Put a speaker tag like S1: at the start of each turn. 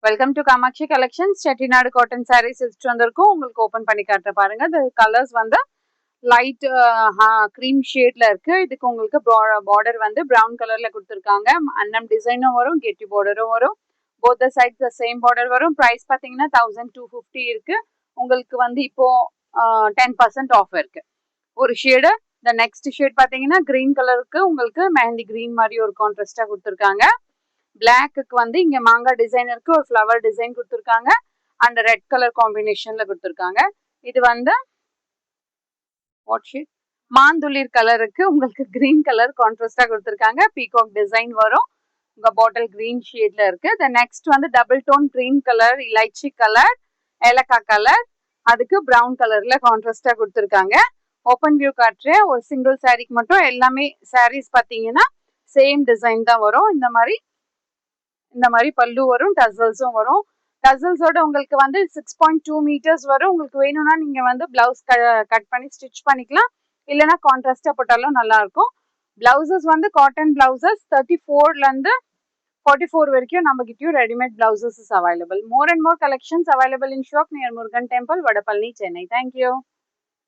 S1: Welcome to Kamatchi collections. Chettinad cotton saris எடுத்துட்டு வந்திருக்கும். உங்களுக்கு ஓப்பன் பண்ணி காட்டுற பாருங்க. இந்த கலர்ஸ் வந்து லைட் க்ரீம் ஷேட்ல இருக்கு. இதுக்கு உங்களுக்கு பார்டர் வந்து ப்ரௌன் கலர்ல கொடுத்துருக்காங்க. அன்னம் டிசைனும் வரும், கெட்டி பார்டரும் வரும். Both the sides same border வரும். ப்ரைஸ் பார்த்தீங்கன்னா 1250 இருக்கு. உங்களுக்கு வந்து இப்போ 10% ஆஃப் இருக்கு. ஒரு ஷேடு. இந்த நெக்ஸ்ட் ஷேட் பார்த்தீங்கன்னா கிரீன் கலருக்கு உங்களுக்கு மெஹந்தி கிரீன் மாதிரி ஒரு கான்ட்ராஸ்டா கொடுத்துருக்காங்க. பிளாக்கு வந்து இங்க மாங்காய் டிசைன் இருக்கு, ஒரு ஃப்ளவர் டிசைன் கொடுத்துருக்காங்க அண்ட் ரெட் கலர் காம்பினேஷன்ல கொடுத்துருக்காங்க. இது வந்து வாட் ஷேட் மாந்துளிர் கலருக்கு உங்களுக்கு கிரீன் கலர் கான்ட்ராஸ்டா கொடுத்துருக்காங்க. பீகாக் டிசைன் வரும். உங்க பாட்டில் கிரீன் ஷேட்ல இருக்கு. த நெக்ஸ்ட் வந்து டபுள் டோன் கிரீன் கலர், இலைச்சி கலர், ஏலக்காய் கலர், அதுக்கு பிரவுன் கலர்ல கான்ட்ராஸ்டா கொடுத்துருக்காங்க. ஓப்பன் வியூ காட்டுறேன். ஒரு சிங்கிள் சாரீக்கு மட்டும். எல்லாமே சாரீஸ் பார்த்தீங்கன்னா சேம் டிசைன் தான் வரும். இந்த மாதிரி பல்லு வரும், டசல்ஸும் வரும். டசல்ஸோட உங்களுக்கு வந்து 6.2 மீட்டர்ஸ் வரும். உங்களுக்கு வேணும்னா நீங்க வந்து பிளவுஸ் கட் பண்ணி ஸ்டிச் பண்ணிக்கலாம், இல்லைன்னா கான்ட்ராஸ்டா போட்டாலும் நல்லா இருக்கும். பிளவுசஸ் வந்து காட்டன் பிளவுசஸ் 34ல இருந்து 44 வரைக்கும் நம்ம கிட்டயும் readymade blouses is available. More and more collections available in shop near Murugan temple, Vadapalani, Chennai. Thank you.